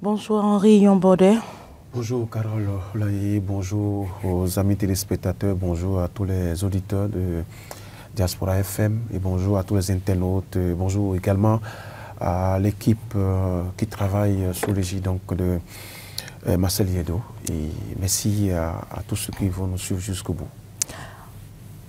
Bonjour Henri Yambodé. Bonjour Carole Laye, bonjour aux amis téléspectateurs, bonjour à tous les auditeurs de Diaspora FM et bonjour à tous les internautes, bonjour également à l'équipe qui travaille sous l'égide de Marcel Yedo et merci à tous ceux qui vont nous suivre jusqu'au bout.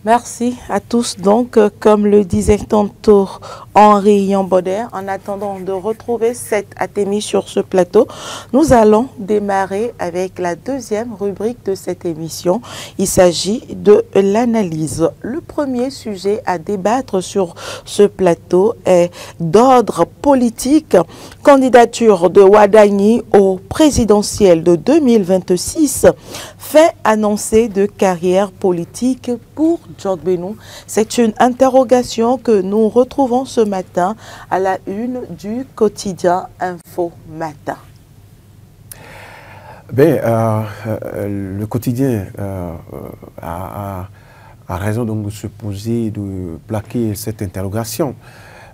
Merci à tous. Donc, comme le disait tantôt Henri Yambodé, en attendant de retrouver cette Athémie sur ce plateau, nous allons démarrer avec la deuxième rubrique de cette émission. Il s'agit de l'analyse. Le premier sujet à débattre sur ce plateau est d'ordre politique. Candidature de Wadani au présidentiel de 2026. Fait annoncé de carrière politique pour Djordbénou. C'est une interrogation que nous retrouvons ce matin à la une du quotidien Info Matin. Le quotidien a raison donc de se poser, de plaquer cette interrogation.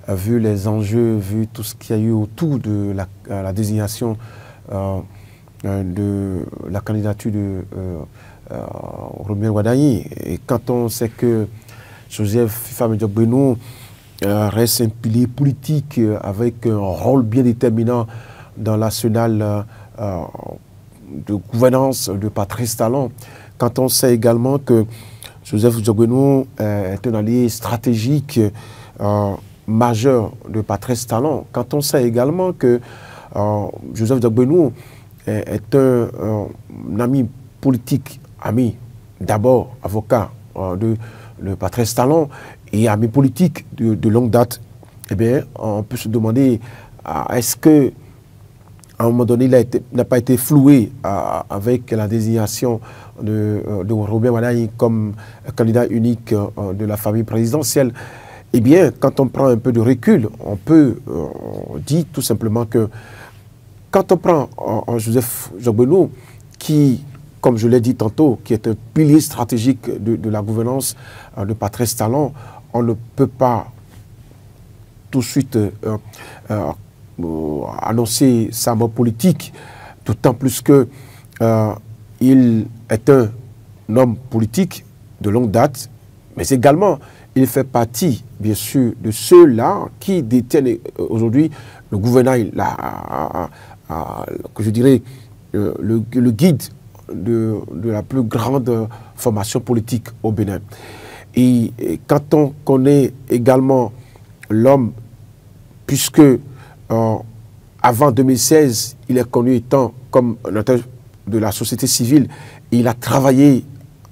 Vu les enjeux, vu tout ce qu'il y a eu autour de la désignation de la candidature de Robert Wadani. Et quand on sait que Joseph Fifame Djordbénou reste un pilier politique avec un rôle bien déterminant dans l'arsenal de gouvernance de Patrice Talon, quand on sait également que Joseph Djordbénou est un allié stratégique majeur de Patrice Talon, quand on sait également que Joseph Djordbénou est un ami politique, ami d'abord avocat de Patrice Talon et ami politique de longue date, eh bien, on peut se demander est-ce que à un moment donné, il n'a pas été floué avec la désignation de Robert Wadani comme candidat unique de la famille présidentielle. Eh bien, quand on prend un peu de recul, on peut dire tout simplement que quand on prend Joseph Djordbénou, qui, comme je l'ai dit tantôt, qui est un pilier stratégique de la gouvernance de Patrice Talon, on ne peut pas tout de suite annoncer sa mort politique, d'autant plus que il est un homme politique de longue date, mais également il fait partie, bien sûr, de ceux-là qui détiennent aujourd'hui le gouvernail, que je dirais, le guide de la plus grande formation politique au Bénin. Et quand on connaît également l'homme, puisque avant 2016, il est connu étant comme un acteur de la société civile, et il a travaillé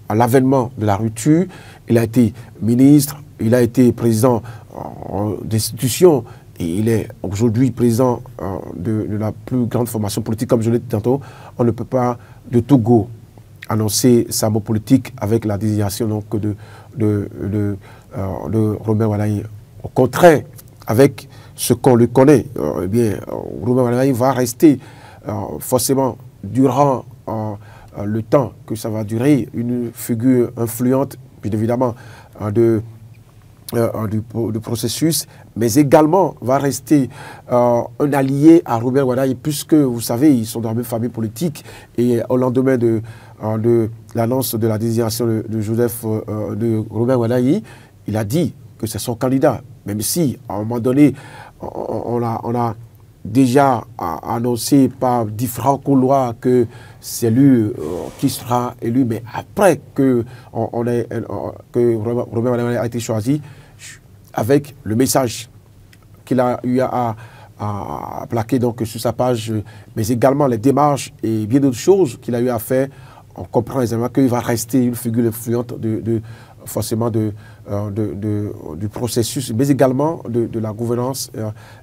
à l'avènement de la rupture, il a été ministre, il a été président d'institutions, et il est aujourd'hui président de la plus grande formation politique, comme je l'ai dit tantôt. On ne peut pas de tout go annoncer sa mort politique avec la désignation donc, de Robert Wadani. Au contraire, avec ce qu'on le connaît, eh bien, Robert Wadani va rester forcément durant le temps que ça va durer une figure influente, bien évidemment, du processus, mais également va rester un allié à Robert Wadani, puisque, vous savez, ils sont dans la même famille politique, et au lendemain de l'annonce de la désignation de Robert Wadani, il a dit que c'est son candidat, même si, à un moment donné, on a déjà annoncé par différents couloirs que c'est lui qui sera élu, mais après que Robert Wadani a été choisi, avec le message qu'il a eu à plaquer donc, sur sa page, mais également les démarches et bien d'autres choses qu'il a eu à faire, on comprend aisément qu'il va rester une figure influente forcément du processus, mais également de la gouvernance.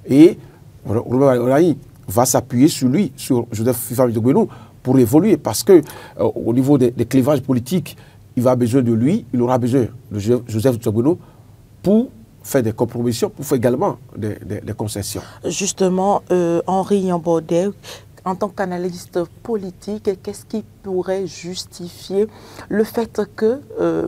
Et Robert Wadani va s'appuyer sur lui, sur Joseph Fifame Djordbénou, pour évoluer, parce que au niveau des clivages politiques, il va besoin de lui, il aura besoin de Joseph Djordbénou pour faire des compromissions, pour faire également des concessions. Justement, Henri Yambodé, en tant qu'analyste politique, qu'est-ce qui pourrait justifier le fait que,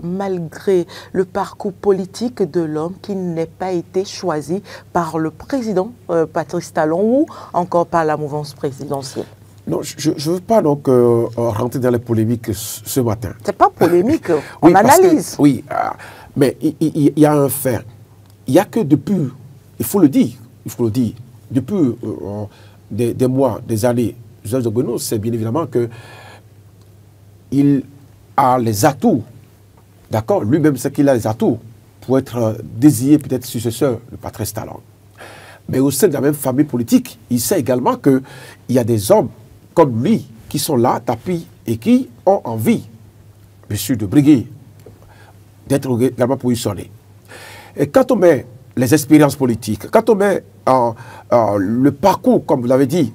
malgré le parcours politique de l'homme, qu'il n'ait pas été choisi par le président Patrice Talon ou encore par la mouvance présidentielle? Non, je ne veux pas donc rentrer dans les polémiques ce matin. Ce n'est pas polémique, on analyse. Oui, mais il y a un fait. Il n'y a que depuis, il faut le dire, depuis des mois, des années, Joseph Ogbeno, c'est bien évidemment qu'il a les atouts, d'accord, lui-même sait qu'il a les atouts pour être désigné peut-être successeur de Patrice Talon. Mais au sein de la même famille politique, il sait également qu'il y a des hommes comme lui qui sont là, tapis, et qui ont envie, bien sûr, de briguer, d'être également positionnés. Et quand on met les expériences politiques, quand on met le parcours, comme vous l'avez dit,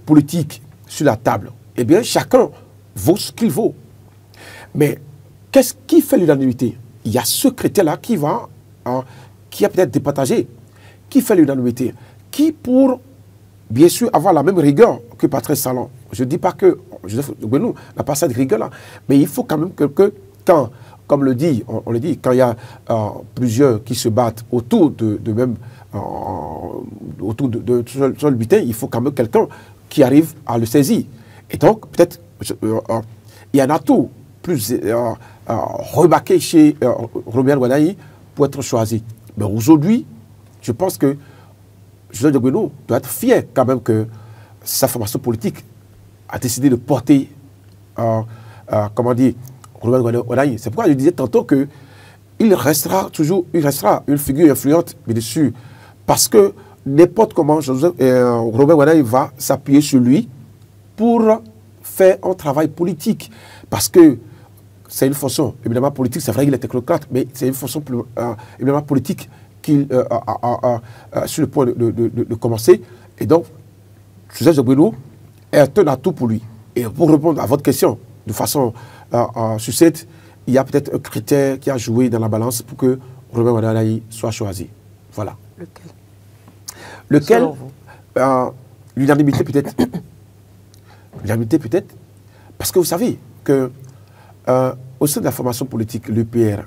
politique sur la table, eh bien, chacun vaut ce qu'il vaut. Mais qu'est-ce qui fait l'unanimité? Il y a ce critère-là qui a peut-être départagé. Qui fait l'unanimité? Qui, pour, bien sûr, avoir la même rigueur que Patrice Talon? Je ne dis pas que Joseph Ogbeno n'a pas cette rigueur-là, mais il faut quand même que quand, comme on le dit, quand il y a plusieurs qui se battent autour de même, autour de seul butin, il faut quand même quelqu'un qui arrive à le saisir. Et donc, peut-être, il y a un atout plus remarqué chez Robert Wadayi pour être choisi. Mais aujourd'hui, je pense que Joseph Ogbeno doit être fier quand même que sa formation politique a décidé de porter, comment dire, Robert Wadayi. C'est pourquoi je disais tantôt qu'il restera une figure influente, bien sûr, parce que n'importe comment Robert Wadayi va s'appuyer sur lui pour faire un travail politique. Parce que c'est une fonction évidemment politique, c'est vrai qu'il est technocrate, mais c'est une fonction évidemment politique qu'il sur le point de commencer. Et donc, Joseph Ogbeno est un atout pour lui. Et pour répondre à votre question de façon succincte, il y a peut-être un critère qui a joué dans la balance pour que Robert Wadayi soit choisi. Voilà. Lequel? L'unanimité peut-être. L'unanimité peut-être. Parce que vous savez que au sein de la formation politique, l'UPR,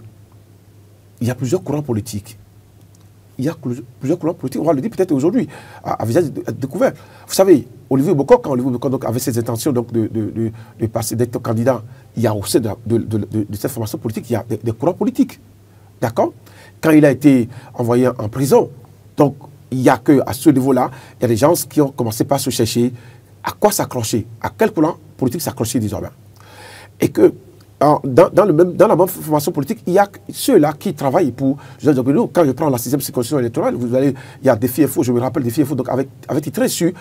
il y a plusieurs courants politiques. Il y a plusieurs courants politiques, on va le dire peut-être aujourd'hui, à visage découvert. Vous savez, Olivier Bokor, quand Olivier Bokor avait ses intentions donc, de passer d'être candidat, il y a au sein de cette formation politique, il y a des courants politiques. D'accord? Quand il a été envoyé en prison, donc il n'y a qu'à ce niveau-là, il y a des gens qui ont commencé par se chercher à quoi s'accrocher, à quel courant politique s'accrocher désormais. Et que dans la même formation politique, il y a ceux-là qui travaillent pour Joseph Ogbeno. Quand je prends la 6e circonscription électorale, il y a Défi Info, je me rappelle Défi Info, donc avec titré sur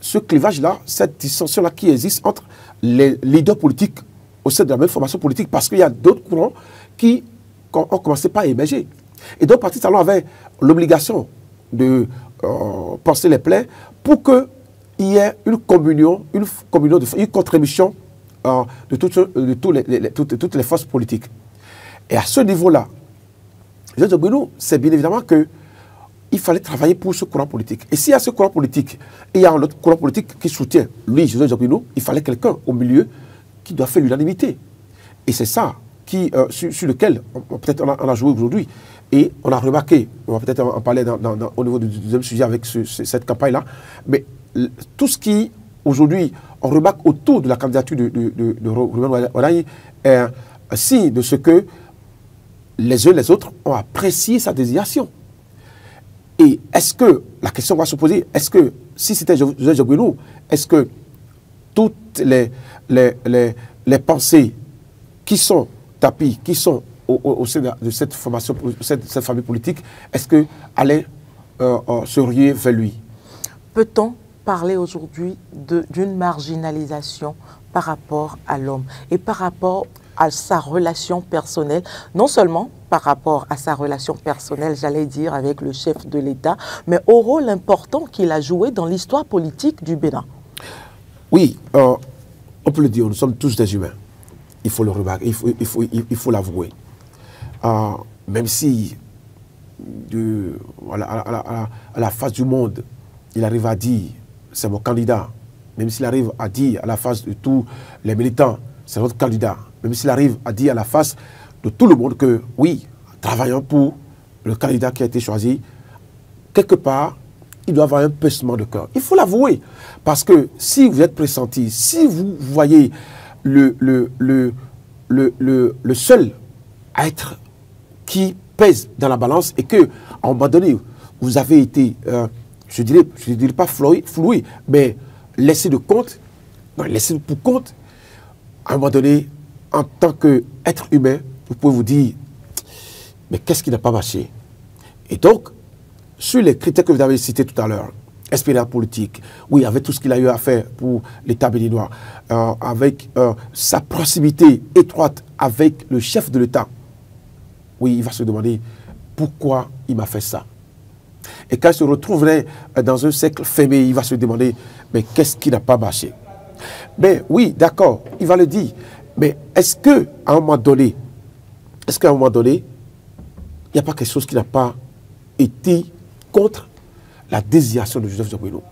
ce clivage-là, cette dissension-là qui existe entre les leaders politiques au sein de la même formation politique, parce qu'il y a d'autres courants qui ont commencé par émerger. Et donc, Patrice Talon avait l'obligation de penser les plaies pour qu'il y ait une communion, une contribution de toutes les forces politiques. Et à ce niveau-là, Joseph Ogbeno, c'est bien évidemment qu'il fallait travailler pour ce courant politique. Et s'il y a ce courant politique, et il y a un autre courant politique qui soutient, lui, Joseph Ogbeno, il fallait quelqu'un au milieu qui doit faire l'unanimité. Et c'est ça sur lequel peut-être on a joué aujourd'hui. Et on a remarqué, on va peut-être en parler au niveau du deuxième sujet avec cette campagne-là, mais tout ce qui, aujourd'hui, on remarque autour de la candidature de Robert Wadayi est un signe de ce que les uns et les autres ont apprécié sa désignation. Et est-ce que, la question va se poser, est-ce que, si c'était Joseph Ogbeno, est-ce que toutes les pensées qui sont tapis, qui sont au sein de cette formation, cette famille politique, est-ce que allaient se rier vers lui? Peut-on parler aujourd'hui d'une marginalisation par rapport à l'homme et par rapport à sa relation personnelle, non seulement par rapport à sa relation personnelle, j'allais dire, avec le chef de l'État, mais au rôle important qu'il a joué dans l'histoire politique du Bénin? Oui, on peut le dire, nous sommes tous des humains. Il faut le remarquer, il faut l'avouer. Même si, à la face du monde, il arrive à dire, c'est mon candidat, même s'il arrive à dire à la face de tous les militants, c'est notre candidat, même s'il arrive à dire à la face de tout le monde que oui, travaillons pour le candidat qui a été choisi, quelque part, il doit avoir un pincement de cœur. Il faut l'avouer. Parce que si vous êtes pressenti, si vous voyez le seul être qui pèse dans la balance et que, à un moment donné, vous avez été, je ne dirais pas floué, mais laissé de compte, laissé pour compte, à un moment donné, en tant qu'être humain, vous pouvez vous dire, mais qu'est-ce qui n'a pas marché? Et donc, sur les critères que vous avez cités tout à l'heure, expérience politique, oui, avec tout ce qu'il a eu à faire pour l'État béninois, avec sa proximité étroite avec le chef de l'État, oui, il va se demander pourquoi il m'a fait ça. Et quand il se retrouverait dans un cercle fermé, il va se demander, mais qu'est-ce qui n'a pas marché? Mais oui, d'accord, il va le dire, mais est-ce qu'à un moment donné, il n'y a pas quelque chose qui n'a pas été contre la désignation de Joseph Diogbenou?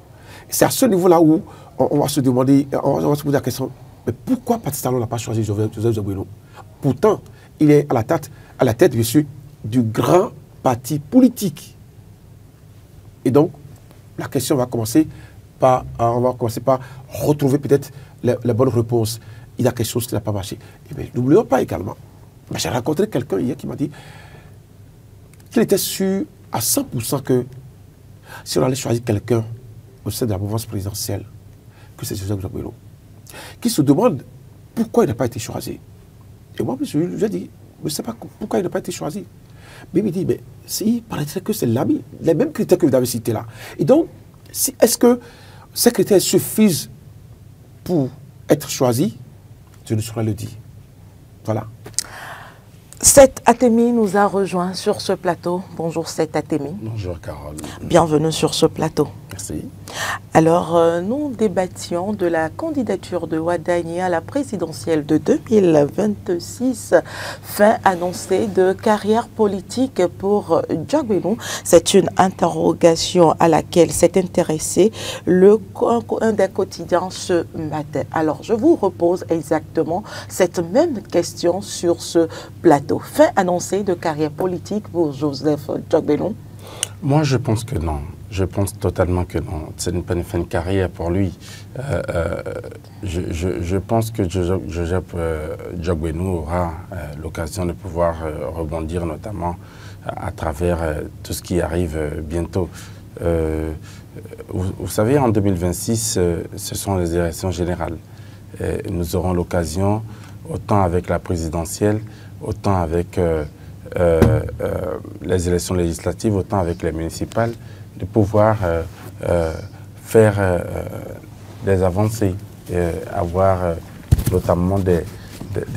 C'est à ce niveau-là où on va se demander, on va se poser la question, mais pourquoi Patrice Talon n'a pas choisi Joseph Diogbenou? Pourtant, il est à la tête, bien sûr, du grand parti politique. Et donc, la question va commencer par, on va commencer par retrouver peut-être la bonne réponse. Il y a quelque chose qui n'a pas marché. Et bien, n'oublions pas également, j'ai rencontré quelqu'un hier qui m'a dit qu'il était sûr à 100% que si on allait choisir quelqu'un au sein de la mouvance présidentielle, que c'est Joseph Diogbenou, qui se demande pourquoi il n'a pas été choisi. Et moi, je lui ai dit, je ne sais pas pourquoi il n'a pas été choisi. Mais il me dit, mais si, il paraîtrait que c'est l'ami, les mêmes critères que vous avez cités là. Et donc, est-ce que ces critères suffisent pour être choisi? Je ne saurais le dire. Voilà. Seth Atemi nous a rejoint sur ce plateau. Bonjour Seth Atemi. Bonjour Carole. Bienvenue sur ce plateau. Merci. Alors, nous débattions de la candidature de Wadani à la présidentielle de 2026, fin annoncée de carrière politique pour Diogbenou. C'est une interrogation à laquelle s'est intéressé un des quotidiens ce matin. Alors, je vous repose exactement cette même question sur ce plateau. Fin annoncée de carrière politique pour Joseph Diogbenou? Moi, je pense que non. Je pense totalement que non. Ce n'est pas une fin de carrière pour lui. Je pense que Joseph Diogbenou aura l'occasion de pouvoir rebondir, notamment à travers tout ce qui arrive bientôt. Vous savez, en 2026, ce sont les élections générales. Nous aurons l'occasion, autant avec la présidentielle, autant avec les élections législatives, autant avec les municipales, de pouvoir faire des avancées, avoir notamment des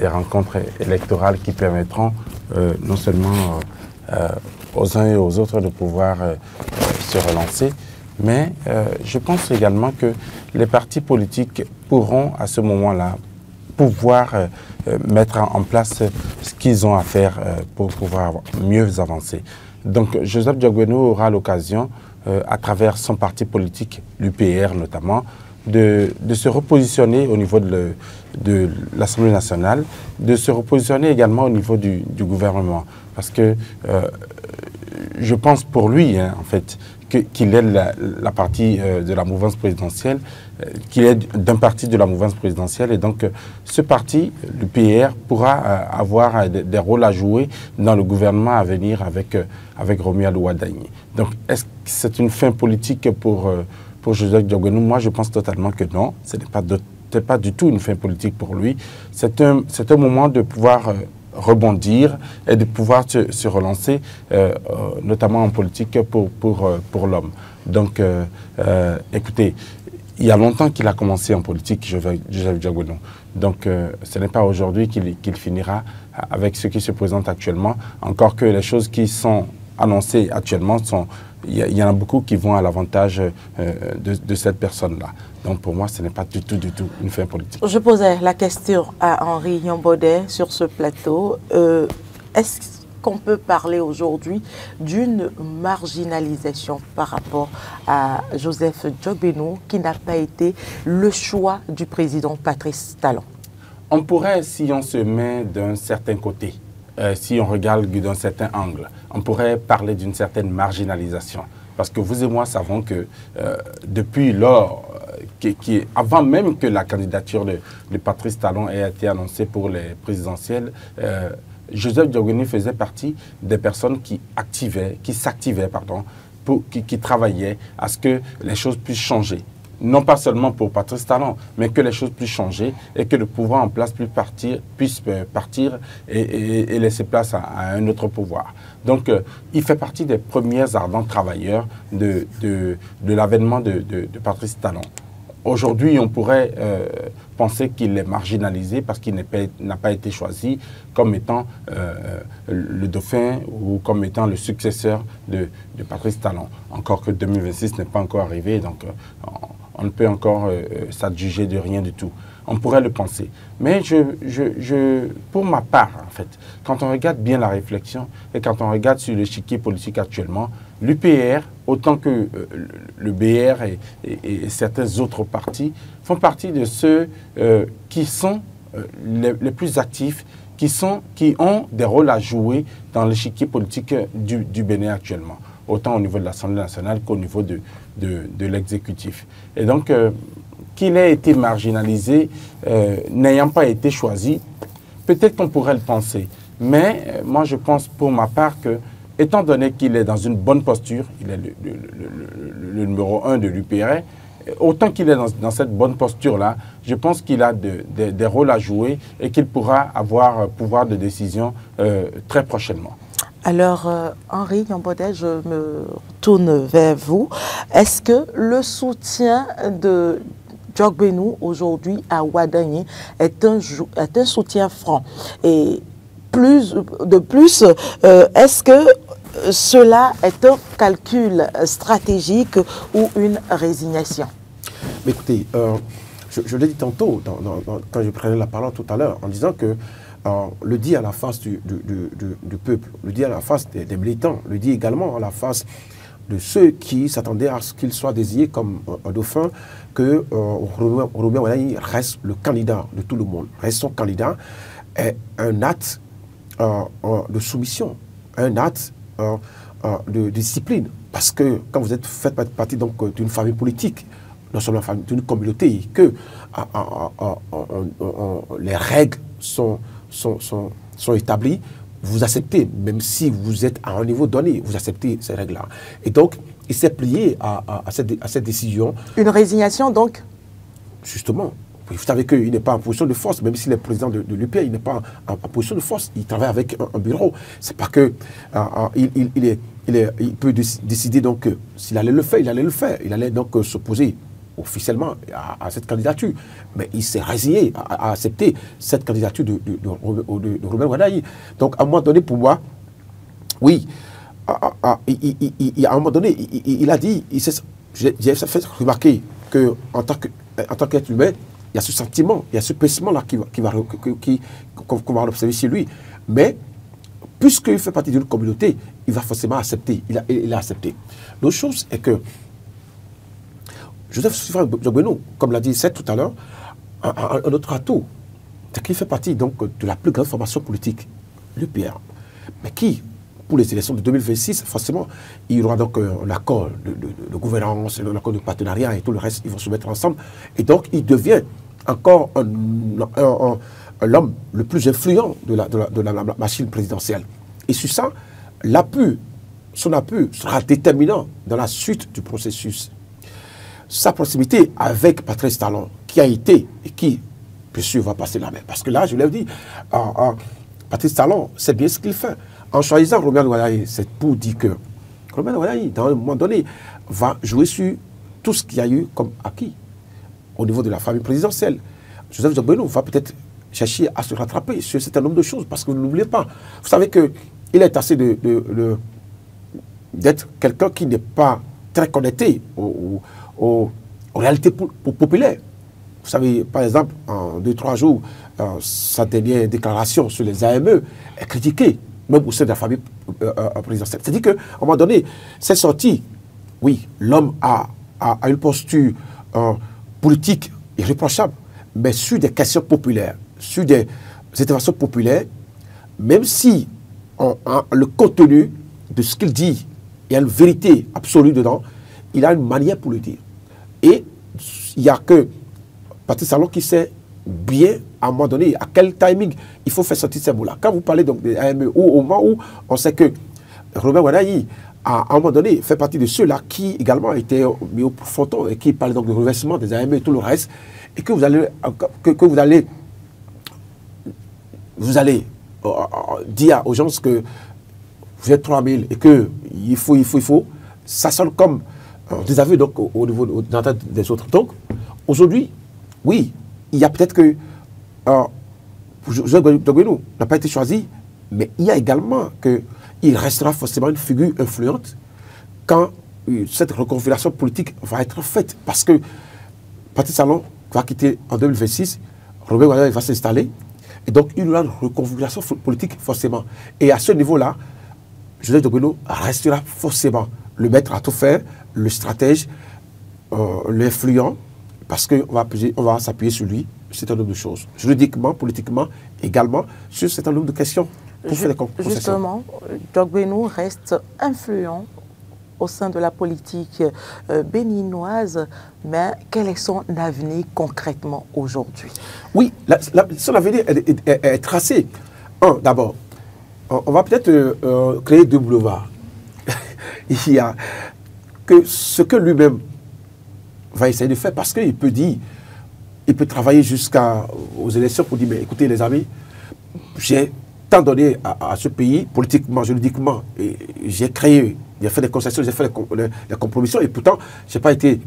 rencontres électorales qui permettront non seulement aux uns et aux autres de pouvoir se relancer, mais je pense également que les partis politiques pourront à ce moment-là pouvoir mettre en place ce qu'ils ont à faire pour pouvoir mieux avancer. Donc Joseph Diogbenou aura l'occasion, à travers son parti politique, l'UPR notamment, de se repositionner au niveau de l'Assemblée nationale, de se repositionner également au niveau du gouvernement. Parce que je pense pour lui, hein, en fait, qu'il est la partie de la mouvance présidentielle, qu'il est d'un parti de la mouvance présidentielle. Et donc, ce parti, l'UPR, pourra avoir des rôles à jouer dans le gouvernement à venir avec Romuald Wadani. Donc, est-ce que c'est une fin politique pour Joseph Diogbenou? Moi, je pense totalement que non. Ce n'est pas du tout une fin politique pour lui. C'est un moment de pouvoir rebondir et de pouvoir se relancer, notamment en politique pour l'homme. Donc, écoutez, il y a longtemps qu'il a commencé en politique, Joseph Diogbenou. Donc, ce n'est pas aujourd'hui qu'il finira avec ce qui se présente actuellement. Encore que les choses qui sont annoncées actuellement, il y en a beaucoup qui vont à l'avantage de cette personne-là. Donc, pour moi, ce n'est pas du tout une fin politique. Je posais la question à Henri Yambaudet sur ce plateau. Est-ce qu'on peut parler aujourd'hui d'une marginalisation par rapport à Joseph Djogbenou, qui n'a pas été le choix du président Patrice Talon? On pourrait, si on se met d'un certain côté, si on regarde d'un certain angle, on pourrait parler d'une certaine marginalisation. Parce que vous et moi savons que depuis lors, avant même que la candidature de Patrice Talon ait été annoncée pour les présidentielles, Joseph Djogbenou faisait partie des personnes qui s'activaient, qui travaillaient à ce que les choses puissent changer. Non pas seulement pour Patrice Talon, mais que les choses puissent changer et que le pouvoir en place puisse partir et laisser place à un autre pouvoir. Donc, il fait partie des premiers ardents travailleurs de l'avènement de Patrice Talon. Aujourd'hui, on pourrait penser qu'il est marginalisé parce qu'il n'a pas été choisi comme étant le dauphin ou comme étant le successeur de Patrice Talon. Encore que 2026 n'est pas encore arrivé, donc on ne peut encore s'adjuger de rien du tout. On pourrait le penser. Mais pour ma part, en fait, quand on regarde bien la réflexion et quand on regarde sur l'échiquier politique actuellement, l'UPR, autant que le BR et certains autres partis, font partie de ceux qui sont les plus actifs, qui ont des rôles à jouer dans l'échiquier politique du Bénin actuellement, autant au niveau de l'Assemblée nationale qu'au niveau de l'exécutif. Et donc, qu'il ait été marginalisé, n'ayant pas été choisi, peut-être qu'on pourrait le penser. Mais moi, je pense pour ma part que, étant donné qu'il est dans une bonne posture, il est le numéro 1 de l'UPR, autant qu'il est dans cette bonne posture-là, je pense qu'il a des rôles à jouer et qu'il pourra avoir pouvoir de décision très prochainement. Alors, Henri Yambodé, je me tourne vers vous. Est-ce que le soutien de Djogbenou aujourd'hui à Ouadagni est un soutien franc? Et de plus, est-ce que cela est un calcul stratégique ou une résignation? Écoutez, je l'ai dit tantôt quand je prenais la parole tout à l'heure en disant que le dit à la face du peuple, le dit à la face des militants, le dit également à la face de ceux qui s'attendaient à ce qu'il soit désigné comme un dauphin, que Romain Ouadagni reste le candidat de tout le monde, reste son candidat, est un acte de soumission, un acte de discipline. Parce que quand vous faites partie d'une famille politique, non seulement d'une communauté, que les règles sont établies, vous acceptez, même si vous êtes à un niveau donné, vous acceptez ces règles-là. Et donc, il s'est plié à cette décision. Une résignation, donc? Justement. Vous savez qu'il n'est pas en position de force, même s'il est président de l'UPR, il n'est pas en position de force. Il travaille avec un bureau. C'est pas que il peut décider donc s'il allait le faire, il allait le faire. Il allait donc s'opposer officiellement à cette candidature. Mais il s'est résigné à accepter cette candidature de Romain Ouadagni. Donc, à un moment donné, pour moi, oui, à un moment donné, il a dit, j'ai fait remarquer qu'en tant qu'être humain, il y a ce sentiment, il y a ce pincement-là qu'on va observer chez lui. Mais, puisqu'il fait partie d'une communauté, il va forcément accepter. Il a accepté. L'autre chose est que Joseph Djogbenou, comme l'a dit Seth tout à l'heure, un autre atout, c'est qu'il fait partie donc de la plus grande formation politique, l'UPR. Mais qui, pour les élections de 2026, forcément, il y aura donc un accord de gouvernance, un accord de partenariat et tout le reste, ils vont se mettre ensemble. Et donc, il devient encore l'homme le plus influent de la machine présidentielle. Et sur ça, son appui sera déterminant dans la suite du processus. Sa proximité avec Patrice Talon, qui a été et qui, bien sûr, va passer la main. Parce que là, je l'ai dit, Patrice Talon, c'est bien ce qu'il fait. En choisissant Romain Ouadagni, c'est pour dire que Romain Ouadagni, dans un moment donné, va jouer sur tout ce qu'il y a eu comme acquis au niveau de la famille présidentielle. Joseph Djogbenou va peut-être chercher à se rattraper sur un certain nombre de choses, parce que vous n'oubliez pas. Vous savez qu'il est assez d'être quelqu'un qui n'est pas très connecté aux réalités populaires. Vous savez, par exemple, en 2-3 jours, sa dernière déclaration sur les AME est critiquée même au sein de la famille présidentielle. C'est-à-dire qu'à un moment donné, c'est sorti, oui, l'homme a une posture politique irréprochable, mais sur des questions populaires, sur des interventions populaires, même si le contenu de ce qu'il dit, il y a une vérité absolue dedans, il a une manière pour le dire. Et il n'y a que Patrice Talon qui sait bien, à un moment donné, à quel timing il faut faire sortir ces mots-là. Quand vous parlez donc des AME, ou au moment où on sait que Robert Wadayi, à un moment donné, fait partie de ceux-là qui également étaient mis au fronton et qui parlent donc de reversement des AME et tout le reste, et que vous allez dire aux gens que vous êtes 3000 et qu'il faut, ça sonne comme des aveux donc, au niveau des autres. Donc, aujourd'hui, oui, il y a peut-être que Joseph Dogbenou n'a pas été choisi, mais il y a également qu'il restera forcément une figure influente quand cette reconfiguration politique va être faite. Parce que Patrice Talon va quitter en 2026, Robert Wadayi va s'installer, et donc il y aura une reconfiguration politique forcément. Et à ce niveau-là, Joseph Dogbenou restera forcément le maître à tout faire, le stratège, l'influent, parce qu'on va s'appuyer sur lui, sur un certain nombre de choses, juridiquement, politiquement, également, sur un certain nombre de questions pour faire des concessions. Justement, Dogbenou reste influent au sein de la politique béninoise, mais quel est son avenir concrètement aujourd'hui? Oui, son avenir est tracé. D'abord, on va peut-être créer 2 boulevards. Il y a que ce que lui-même va essayer de faire, parce qu'il peut dire, il peut travailler jusqu'aux élections pour dire, mais écoutez les amis, j'ai tant donné à ce pays, politiquement, juridiquement, et j'ai créé, j'ai fait des concessions, j'ai fait des compromissions, et pourtant, je n'ai pas été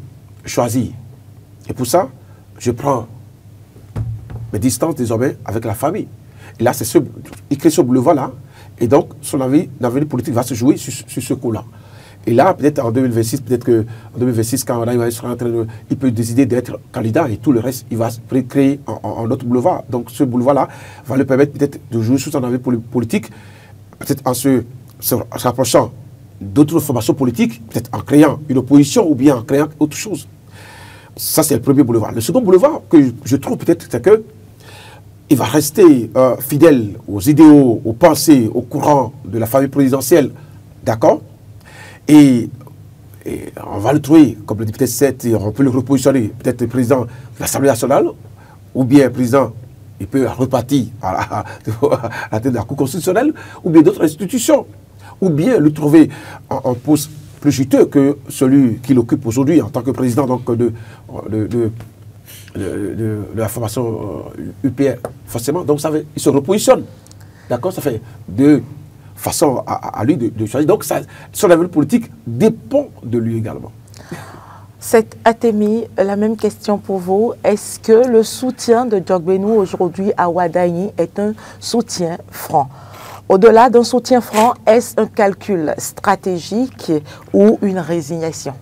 choisi. Et pour ça, je prends mes distances désormais avec la famille. Et là, il crée ce boulevard-là, et donc son avenir politique va se jouer sur ce coup-là. Et là, peut-être en 2026, qu'en 2026, quand il sera en train il peut décider d'être candidat et tout le reste, il va créer un autre boulevard. Donc ce boulevard-là va lui permettre peut-être de jouer sur son avenir politique, peut-être en se rapprochant d'autres formations politiques, peut-être en créant une opposition ou bien en créant autre chose. Ça, c'est le premier boulevard. Le second boulevard que je trouve peut-être, c'est que il va rester fidèle aux idéaux, aux pensées, au courant de la famille présidentielle, d'accord? Et on va le trouver, comme le dit peut-être 7, on peut le repositionner, peut-être le président de l'Assemblée nationale, ou bien le président, il peut repartir à la tête de la Cour constitutionnelle, ou bien d'autres institutions, ou bien le trouver en poste plus juteux que celui qu'il occupe aujourd'hui en tant que président donc, de la formation UPR, forcément. Donc il se repositionne. D'accord? Ça fait 2 façon à lui de choisir. Donc, son avenir politique dépend de lui également. Cette Atemi, la même question pour vous. Est-ce que le soutien de Dogbenou aujourd'hui à Wadayi est un soutien franc? Au-delà d'un soutien franc, est-ce un calcul stratégique ou une résignation?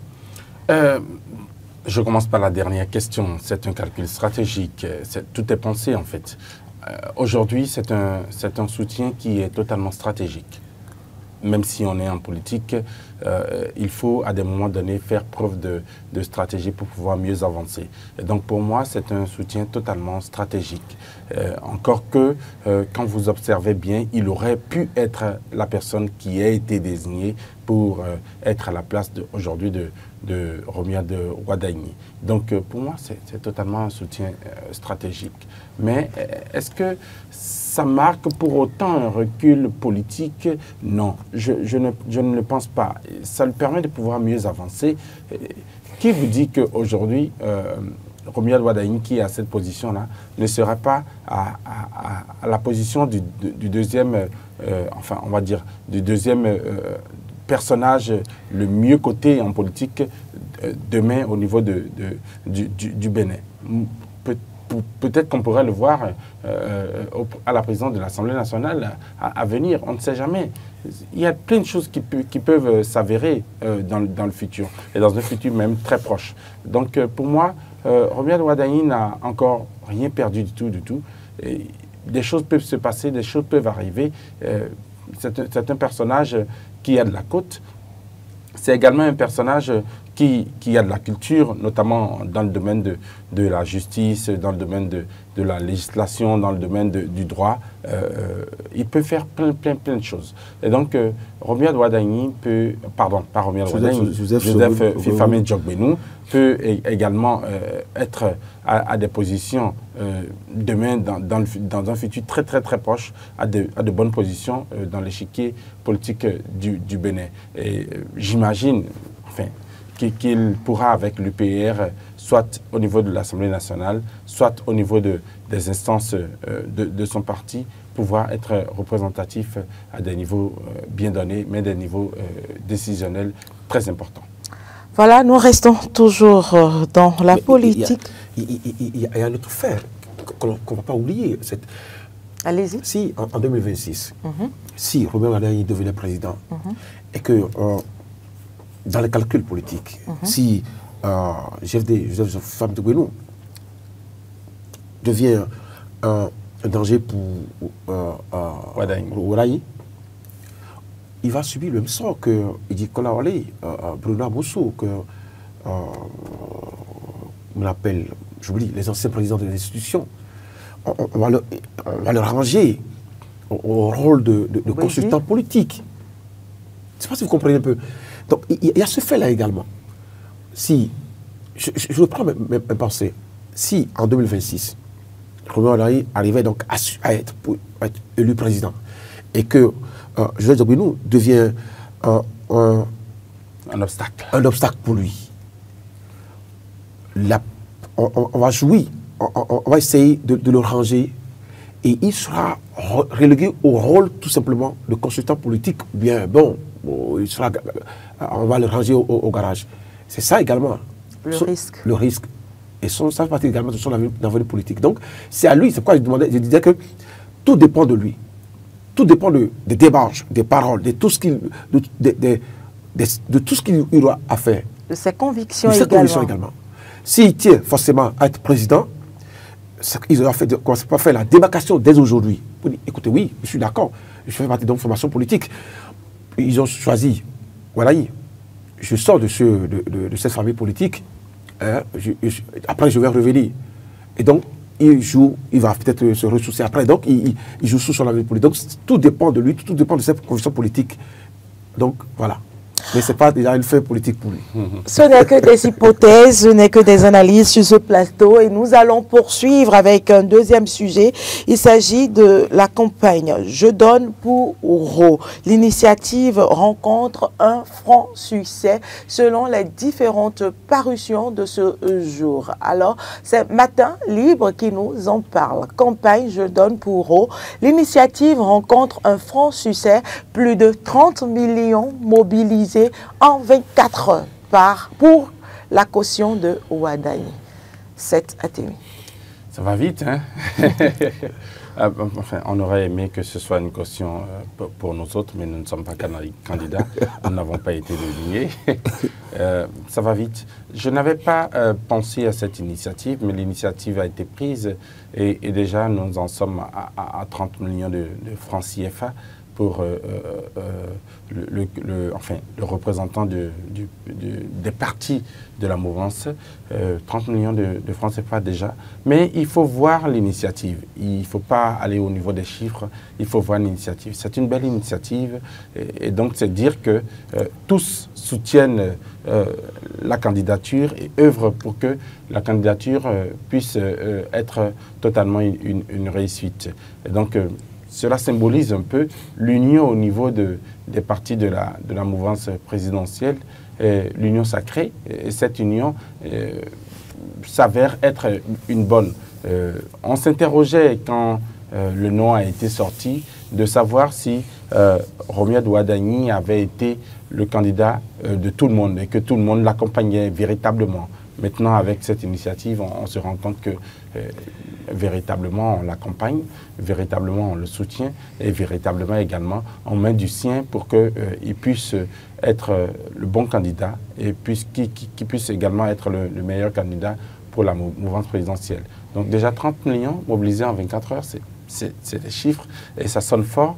Je commence par la dernière question. C'est un calcul stratégique. Tout est pensé, en fait. Aujourd'hui, c'est un soutien qui est totalement stratégique. Même si on est en politique, il faut à des moments donnés faire preuve de stratégie pour pouvoir mieux avancer. Et donc pour moi, c'est un soutien totalement stratégique. Encore que, quand vous observez bien, il aurait pu être la personne qui a été désignée pour être à la place aujourd'hui de Romia de Wadayi. Donc pour moi, c'est totalement un soutien stratégique. Mais est-ce que ça marque pour autant un recul politique? Non, je ne le pense pas. Ça lui permet de pouvoir mieux avancer. Qui vous dit qu'aujourd'hui, Romia de Wadayi, qui est à cette position-là, ne sera pas à la position du deuxième, enfin, on va dire, du deuxième personnage le mieux coté en politique demain au niveau du Bénin? Peut-être qu'on pourrait le voir à la présidence de l'Assemblée nationale à venir, on ne sait jamais. Il y a plein de choses qui peuvent s'avérer dans le futur, et dans un futur même très proche. Donc pour moi, Romia de Wadayi n'a encore rien perdu du tout. Et des choses peuvent se passer, des choses peuvent arriver. c'est un personnage qui a de la côte. C'est également un personnage qui a de la culture, notamment dans le domaine de la justice, dans le domaine de la législation, dans le domaine du droit. Il peut faire plein de choses. Et donc, Romuald Wadagni peut, pardon, pas Romuald Wadagni, Joseph Fifame Djokbenou peut également être à des positions demain, dans un futur très proche, à de bonnes positions dans l'échiquier politique du Bénin. Et j'imagine, enfin, qu'il pourra, avec l'UPR, soit au niveau de l'Assemblée nationale, soit au niveau des instances de son parti, pouvoir être représentatif à des niveaux bien donnés, mais des niveaux décisionnels très importants. Voilà, nous restons toujours dans la politique. Il y a un autre fait qu'on ne va pas oublier. Allez-y. Si, en 2026, si Romuald Wadagni devenait président, et que dans les calculs politiques, si Joseph Fifame Djokbenou devient un danger pour Wadagni, il va subir le même sort que Idikola Wale, Bruno Amoussou, que on appelle, j'oublie, les anciens présidents de l'institution. On va le ranger au rôle de consultant politique. Je ne sais pas si vous comprenez un peu. Donc, il y a ce fait-là également. Si, je reprends mes pensées, si en 2026, Romuald Wadagni arrivait donc à être élu président et que Joseph Djokbenou devient un obstacle pour lui, on va jouer, on va essayer de le ranger et il sera relégué au rôle tout simplement de consultant politique. Bien, bon, on va le ranger au garage. C'est ça également. Le risque. Et ça fait partie également de son avenir politique. Donc, c'est à lui, c'est pourquoi je disais que tout dépend de lui. Tout dépend des démarches, des paroles, de tout ce qu'il aura à faire. De ses convictions également. S'il tient forcément à être président, ils auraient fait pas faire la démarcation dès aujourd'hui. Écoutez, oui, je suis d'accord, je fais partie d'une formation politique. Ils ont choisi, voilà, je sors de cette famille politique, hein, après je vais revenir. Et donc, il va peut-être se ressourcer après. Donc, il joue sous son avenir politique. Donc, tout dépend de lui, tout dépend de ses convictions politiques. Donc, voilà. Mais ce n'est pas déjà une fin politique pour lui. Ce n'est que des hypothèses, ce n'est que des analyses sur ce plateau. Et nous allons poursuivre avec un deuxième sujet. Il s'agit de la campagne Je donne pour Ro. L'initiative rencontre un franc succès selon les différentes parutions de ce jour. Alors, c'est Matin Libre qui nous en parle. Campagne Je donne pour Ro. L'initiative rencontre un franc succès. Plus de 30 millions mobilisés en 24 heures pour la caution de Wadagni. 7 Atemi. Ça va vite, hein? Enfin, on aurait aimé que ce soit une caution pour nous autres, mais nous ne sommes pas candidats. Nous n'avons pas été désignés. Ça va vite. Je n'avais pas pensé à cette initiative, mais l'initiative a été prise et déjà nous en sommes à 30 millions de francs CFA pour le représentant des partis de la mouvance, 30 millions de francs CFA déjà. Mais il faut voir l'initiative. Il ne faut pas aller au niveau des chiffres, il faut voir l'initiative. C'est une belle initiative et donc c'est dire que tous soutiennent la candidature et œuvrent pour que la candidature puisse être totalement une réussite. Et donc, cela symbolise un peu l'union au niveau des partis de la mouvance présidentielle, l'union sacrée. Et cette union s'avère être une bonne. On s'interrogeait quand le nom a été sorti de savoir si Romuald Wadagni avait été le candidat de tout le monde et que tout le monde l'accompagnait véritablement. Maintenant, avec cette initiative, on se rend compte que véritablement on l'accompagne, véritablement on le soutient et véritablement également on met du sien pour qu'il puisse être le bon candidat et qu'il puisse également être le meilleur candidat pour la mouvance présidentielle. Donc déjà 30 millions mobilisés en 24 heures, c'est des chiffres et ça sonne fort.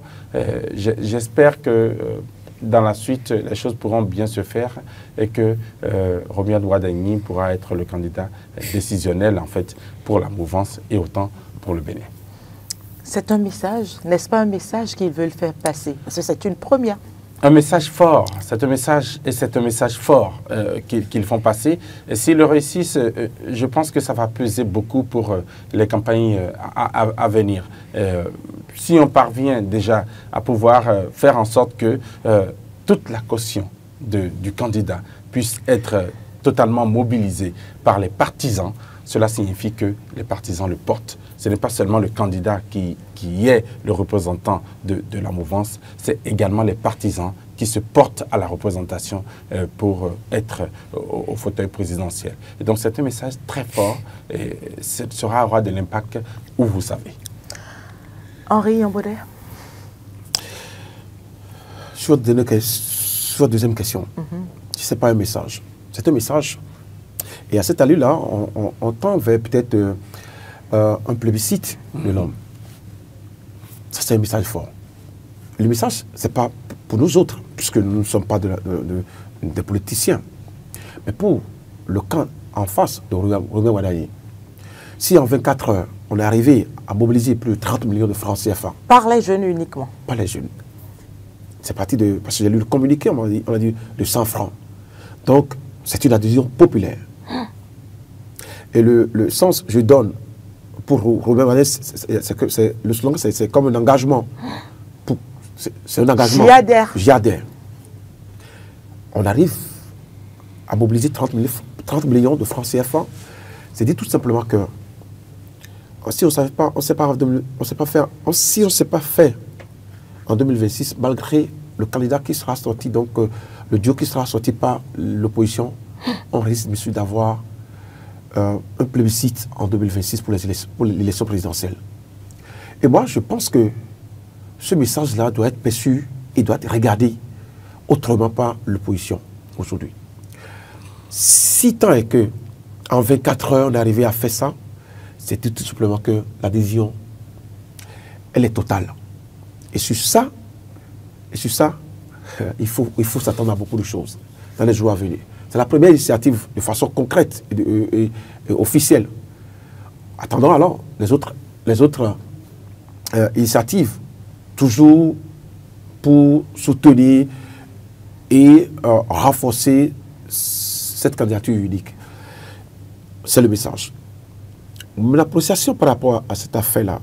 J'espère que dans la suite, les choses pourront bien se faire et que Romuald Wadagni pourra être le candidat décisionnel en fait pour la mouvance et autant pour le Bénin. C'est un message, n'est-ce pas un message qu'ils veulent faire passer? Parce que c'est une première. Un message fort, c'est un message fort qu'ils font passer. Et s'ils le réussissent, je pense que ça va peser beaucoup pour les campagnes à venir. Si on parvient déjà à pouvoir faire en sorte que toute la caution du candidat puisse être totalement mobilisée par les partisans, cela signifie que les partisans le portent. Ce n'est pas seulement le candidat qui est le représentant de la mouvance, c'est également les partisans qui se portent à la représentation pour être au fauteuil présidentiel. Et donc c'est un message très fort et ça aura de l'impact où vous savez. Henri Yambodé. Sur la deuxième question, ce n'est pas un message. C'est un message. Et à cette allure-là, on tend vers peut-être un plébiscite de l'homme. Ça, c'est un message fort. Le message, ce n'est pas pour nous autres, puisque nous ne sommes pas des politiciens, mais pour le camp en face de Romuald Wadagni. Si en 24 heures, on est arrivé à mobiliser plus de 30 millions de francs CFA. Par les jeunes uniquement. Par les jeunes. C'est parti de... Parce que j'ai lu le communiqué, on a dit de 100 francs. Donc, c'est une adhésion populaire. Et le sens que je donne pour Romuald Wadagni, c'est que le slogan, c'est comme un engagement. C'est un engagement. J'y adhère. J'y adhère. On arrive à mobiliser 30 millions de francs CFA. C'est dit tout simplement que si on ne sait pas faire en 2026, malgré le candidat qui sera sorti, donc le duo qui sera sorti par l'opposition, on risque bien sûr d'avoir un plébiscite en 2026 pour l'élection présidentielle. Et moi, je pense que ce message-là doit être perçu et doit être regardé autrement par l'opposition aujourd'hui. Si tant est que en 24 heures, on est arrivé à faire ça, c'est tout simplement que l'adhésion, elle est totale. Et sur ça, il faut s'attendre à beaucoup de choses dans les jours à venir. C'est la première initiative de façon concrète et officielle. Attendons alors les autres initiatives, toujours pour soutenir et renforcer cette candidature unique. C'est le message. Mon appréciation par rapport à cette affaire-là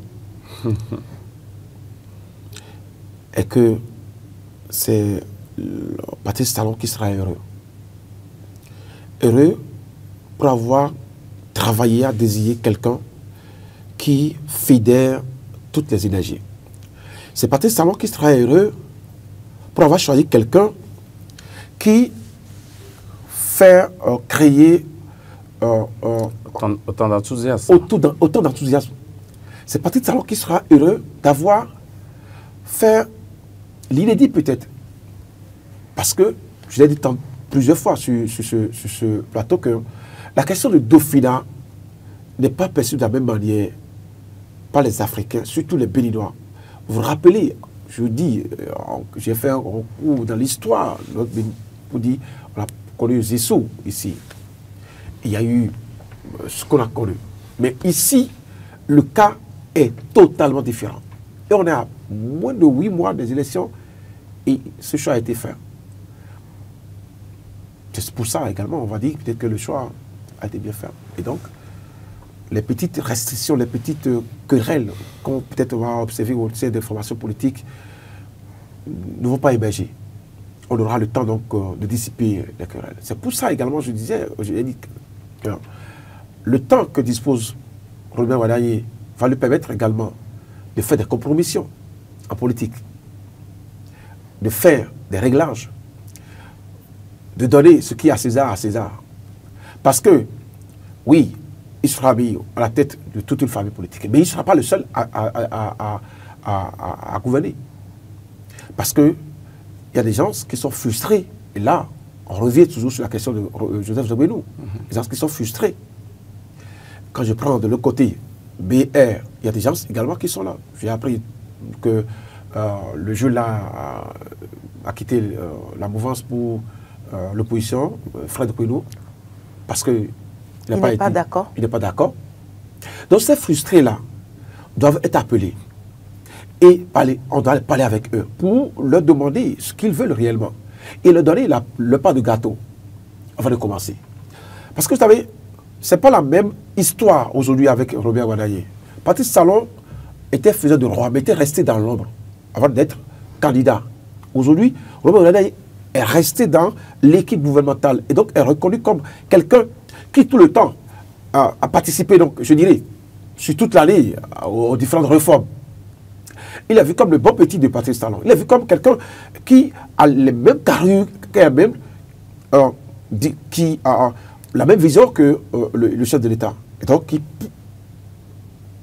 est que c'est Patrice Talon qui sera heureux. Heureux pour avoir travaillé à désigner quelqu'un qui fédère toutes les énergies. C'est Patrice Talon qui sera heureux pour avoir choisi quelqu'un qui fait créer autant d'enthousiasme. Autant d'enthousiasme. C'est Patrice Talon qui sera heureux d'avoir fait l'inédit peut-être. Parce que, je l'ai dit plusieurs fois sur ce plateau, que la question du Dauphinat n'est pas perçue de la même manière par les Africains, surtout les Béninois. Vous vous rappelez, je vous dis, j'ai fait un cours dans l'histoire, on a connu Zissou ici. Il y a eu ce qu'on a connu. Mais ici, le cas est totalement différent. Et on est à moins de 8 mois des élections et ce choix a été fait. C'est pour ça également, on va dire peut-être que le choix a été bien fait. Et donc, les petites restrictions, les petites querelles qu'on peut-être va observer au sein des formations politiques ne vont pas émerger. On aura le temps donc de dissiper les querelles. C'est pour ça également, je disais, j'ai dit que le temps que dispose Romuald Wadagni va lui permettre également de faire des compromissions en politique, de faire des réglages, de donner ce qui est à César. Parce que, oui, il sera mis à la tête de toute une famille politique, mais il ne sera pas le seul à gouverner. Parce qu'il y a des gens qui sont frustrés, et là, on revient toujours sur la question de Joseph Zobénou, des gens qui sont frustrés. Quand je prends de l'autre côté BR, il y a des gens également qui sont là. J'ai appris que le jeu là a quitté la mouvance pour l'opposition, Fred Kouinou, parce qu'il n'est pas d'accord. Il n'est pas d'accord. Donc ces frustrés-là doivent être appelés et on doit parler avec eux pour leur demander ce qu'ils veulent réellement et leur donner le pain de gâteau avant de commencer. Parce que vous savez, ce n'est pas la même histoire aujourd'hui avec Robert Wadaye. Patrice Talon était faiseur de roi, mais était resté dans l'ombre avant d'être candidat. Aujourd'hui, Robert Wadaye est resté dans l'équipe gouvernementale et donc est reconnu comme quelqu'un qui tout le temps a participé, donc, je dirais, sur toute l'année aux différentes réformes. Il est vu comme le bon petit de Patrice Talon. Il est vu comme quelqu'un qui a les mêmes carrures, qui a la même vision que le chef de l'État. Et donc,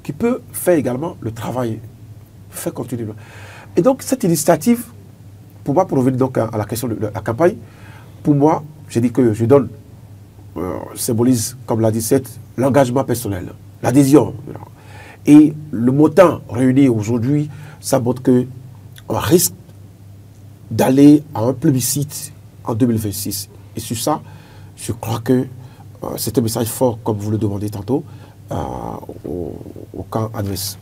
qui peut faire également le travail, faire continuer. Et donc, cette initiative, pour moi, pour revenir donc à la question de la campagne, pour moi, j'ai dit que je donne, symbolise, comme l'a dit Seth, l'engagement personnel, l'adhésion. Et le montant réuni aujourd'hui, ça montre qu'on risque d'aller à un plébiscite en 2026. Et sur ça, je crois que c'est un message fort, comme vous le demandez tantôt, au camp adverse.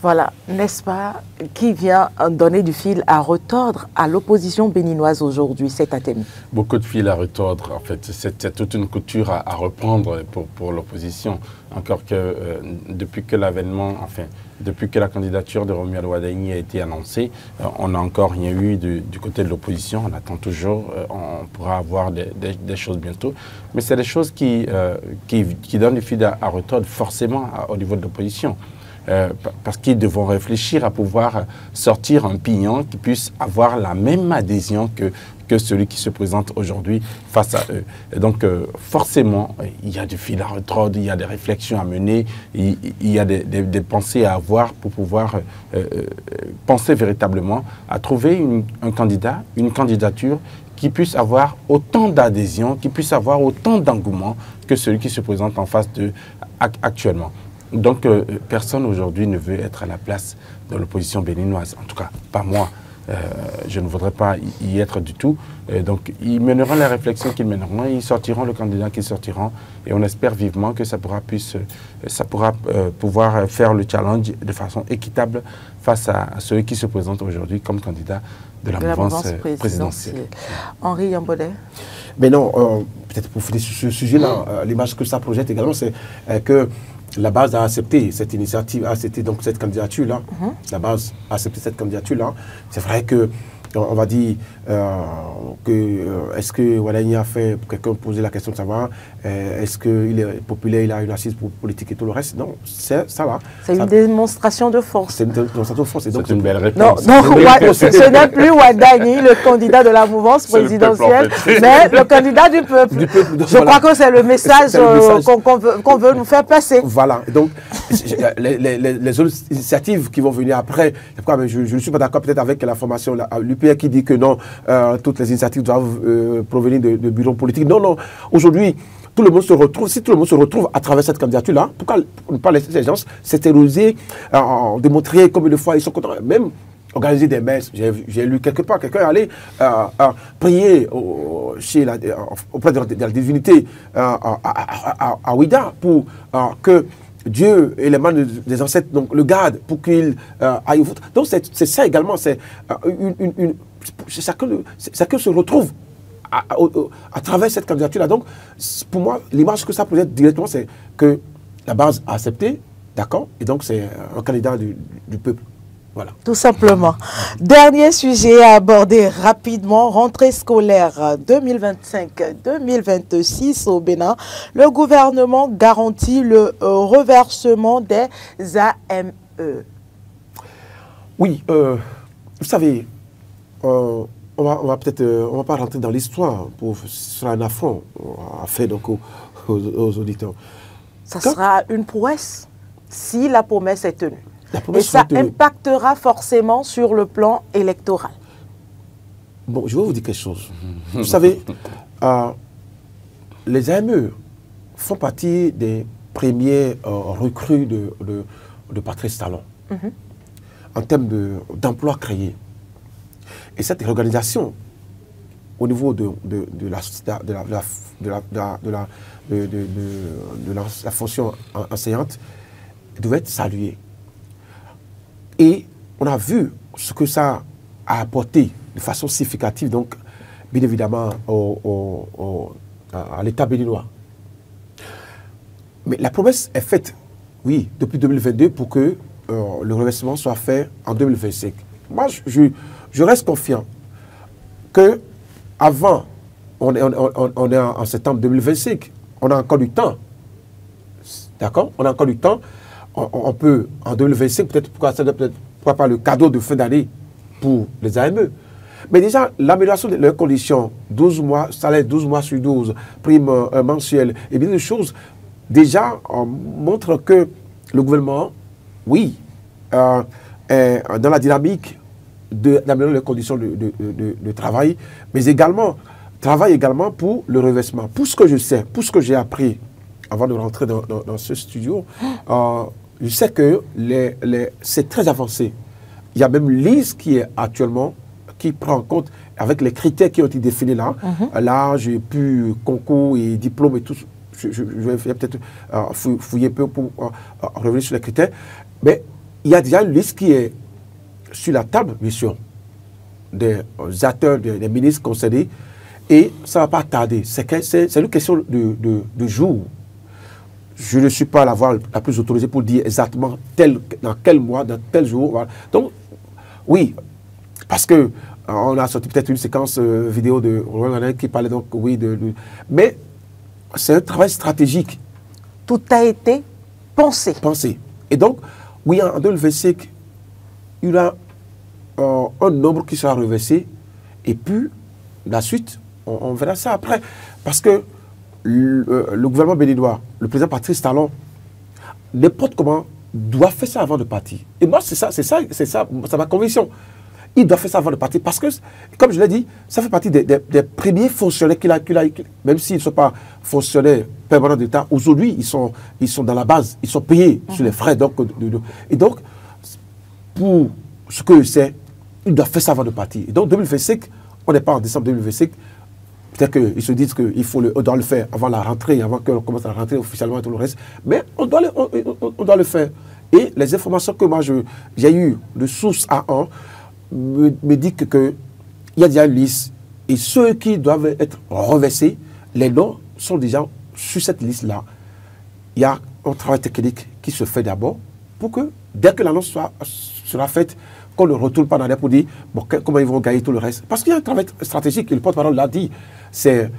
Voilà, n'est-ce pas, qui vient donner du fil à retordre à l'opposition béninoise aujourd'hui, cet Athémie? Beaucoup de fil à retordre, en fait. C'est toute une couture à reprendre pour l'opposition. Encore que depuis que l'avènement, enfin, depuis que la candidature de Romuald Wadaye a été annoncée, on n'a encore rien eu du côté de l'opposition. On attend toujours, on pourra avoir des choses bientôt. Mais c'est des choses qui donnent du fil à retordre forcément au niveau de l'opposition. Parce qu'ils devront réfléchir à pouvoir sortir un pignon qui puisse avoir la même adhésion que celui qui se présente aujourd'hui face à eux. Et donc, forcément, il y a du fil à retordre, il y a des réflexions à mener, il y a des pensées à avoir pour pouvoir penser véritablement à trouver un candidat, une candidature qui puisse avoir autant d'adhésion, qui puisse avoir autant d'engouement que celui qui se présente en face d'eux actuellement. Donc, personne aujourd'hui ne veut être à la place de l'opposition béninoise. En tout cas, pas moi. Je ne voudrais pas y être du tout. Donc, ils mèneront les réflexions qu'ils mèneront, ils sortiront le candidat qu'ils sortiront. Et on espère vivement que ça pourra pouvoir faire le challenge de façon équitable face à ceux qui se présentent aujourd'hui comme candidats de la mouvance présidentielle. Henri Yambodé. Mais non, peut-être pour finir sur ce sujet-là, l'image que ça projette également, c'est que la base a accepté cette initiative, a accepté donc cette candidature-là. La base a accepté cette candidature-là. C'est vrai que on va dire est-ce que Wadaye a fait, quelqu'un posait la question de savoir est-ce qu'il est populaire, il a une assise pour politique et tout le reste. Non, c'est ça là. C'est une démonstration de force. C'est une démonstration de force. C'est une belle réponse. Non, ce n'est plus Wadaye, le candidat de la mouvance présidentielle, mais le candidat du peuple. Je crois que c'est le message qu'on veut nous faire passer. Voilà. Donc, les autres initiatives qui vont venir après, je ne suis pas d'accord peut-être avec la formation, l'UPR qui dit que non, toutes les initiatives doivent provenir de bureaux politiques. Non, non. Aujourd'hui, tout le monde se retrouve, si tout le monde se retrouve à travers cette candidature-là, pourquoi ne pas laisser ces gens s'extérioriser, démontrer combien de fois ils sont contents, même organiser des messes. J'ai lu quelque part, quelqu'un allait prier auprès de la divinité à Ouida pour que Dieu et les mains des ancêtres donc, le gardent pour qu'il aille au vote. Donc c'est ça également, c'est chacun se retrouve à travers cette candidature-là. Donc pour moi, l'image que ça projette directement, c'est que la base a accepté, d'accord, et donc c'est un candidat du peuple. Voilà. Tout simplement. Dernier sujet à aborder rapidement, rentrée scolaire 2025-2026 au Bénin. Le gouvernement garantit le reversement des AME. Oui, vous savez, on va pas rentrer dans l'histoire pour ce sera un affront à faire donc aux auditeurs. Ça sera une prouesse si la promesse est tenue. Et ça impactera forcément sur le plan électoral. Bon, je vais vous dire quelque chose. Vous savez, les AME font partie des premiers recrues de Patrice Talon en termes d'emplois créés. Et cette réorganisation au niveau de la fonction enseignante devait être saluée. Et on a vu ce que ça a apporté de façon significative, donc, bien évidemment, à l'État béninois. Mais la promesse est faite, oui, depuis 2022 pour que le reversement soit fait en 2025. Moi, je reste confiant que avant, on est en septembre 2025, on a encore du temps. D'accord? On a encore du temps. On peut, en 2025, pourquoi pas le cadeau de fin d'année pour les AME. Mais déjà, l'amélioration de leurs conditions, 12 mois, salaire 12 mois sur 12, prime mensuelle, et bien des choses, déjà, montre que le gouvernement, oui, est dans la dynamique d'améliorer les conditions de travail, mais également, travaille également pour le reversement. Pour ce que je sais, pour ce que j'ai appris avant de rentrer dans ce studio, je sais que c'est très avancé. Il y a même l'IS qui est actuellement, qui prend en compte, avec les critères qui ont été définis là, l'âge, puis concours et diplôme et tout, je vais peut-être fouiller un peu pour revenir sur les critères, mais il y a déjà une liste qui est sur la table, bien sûr, des acteurs, des ministres concernés, et ça ne va pas tarder. C'est une question de jour. Je ne suis pas la voix la plus autorisée pour dire exactement dans quel mois, dans tel jour. Voilà. Donc, oui, parce que on a sorti peut-être une séquence vidéo de Roland qui parlait donc, oui, mais c'est un travail stratégique. Tout a été pensé. Et donc, oui, en 2025, il y a un nombre qui sera reversé, et puis, la suite, on verra ça après. Parce que le gouvernement béninois, le président Patrice Talon, n'importe comment, doit faire ça avant de partir. Et moi, c'est ma conviction. Il doit faire ça avant de partir parce que, comme je l'ai dit, ça fait partie des premiers fonctionnaires qu'il a, même s'ils ne sont pas fonctionnaires permanents d'État, aujourd'hui, ils sont dans la base, ils sont payés sur les frais. Et donc, pour ce que je sais, il doit faire ça avant de partir. Et donc, 2025, on n'est pas en décembre 2025, peut-être qu'ils se disent qu'on doit le faire avant la rentrée, avant qu'on commence à rentrer officiellement et tout le reste, mais on doit le faire. Et les informations que moi j'ai eues de source à un, me dit qu'il y a déjà une liste et ceux qui doivent être reversés, les noms sont déjà sur cette liste-là. Il y a un travail technique qui se fait d'abord pour que, dès que l'annonce sera faite, qu'on ne retourne pas dans l'air pour dire bon, comment ils vont gagner tout le reste. Parce qu'il y a un travail stratégique, et le porte-parole l'a dit. C'est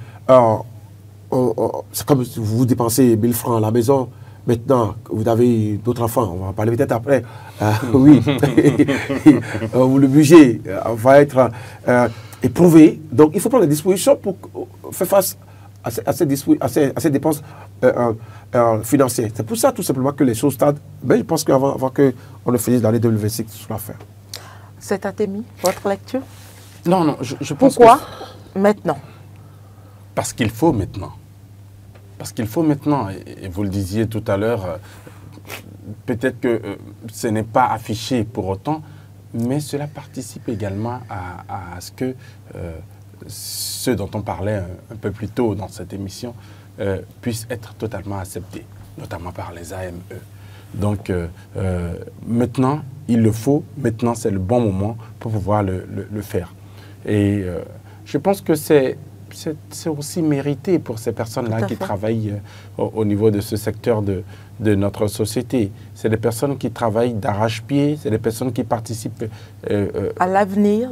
comme si vous dépensez 1000 francs à la maison. Maintenant, vous avez d'autres enfants, on va en parler peut-être après. Oui, le budget va être éprouvé. Donc, il faut prendre des dispositions pour faire face à ces dépenses financières. C'est pour ça, tout simplement, que les choses tardent. Mais je pense qu'avant qu'on ne finisse l'année 2026, ce sera fait. C'est Atemi, votre lecture? Non, je pense Pourquoi maintenant? Parce qu'il faut maintenant. Parce qu'il faut maintenant, et vous le disiez tout à l'heure, peut-être que ce n'est pas affiché pour autant, mais cela participe également à ce que ce dont on parlait un peu plus tôt dans cette émission puisse être totalement accepté, notamment par les AME. Donc maintenant, il le faut, maintenant c'est le bon moment pour pouvoir le faire. Et je pense que c'est aussi mérité pour ces personnes-là qui travaillent au niveau de ce secteur de notre société. C'est des personnes qui travaillent d'arrache-pied, c'est des personnes qui participent à l'avenir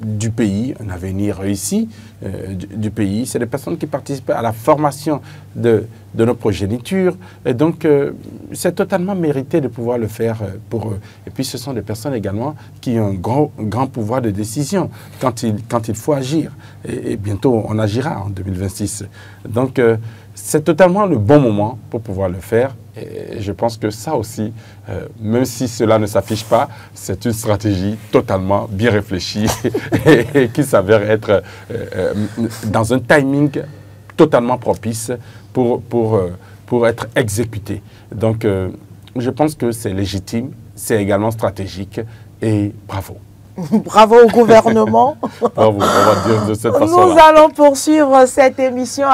du pays, un avenir réussi du pays. C'est des personnes qui participent à la formation de nos progénitures. Et donc, c'est totalement mérité de pouvoir le faire pour eux. Et puis, ce sont des personnes également qui ont un grand pouvoir de décision quand il faut agir. Et bientôt, on agira en 2026. Donc, c'est totalement le bon moment pour pouvoir le faire. Et je pense que ça aussi, même si cela ne s'affiche pas, c'est une stratégie totalement bien réfléchie et qui s'avère être dans un timing totalement propice pour pour être exécutés. Donc, je pense que c'est légitime, c'est également stratégique et bravo. Bravo au gouvernement. Bravo, on va dire de cette façon-là. Nous allons poursuivre cette émission.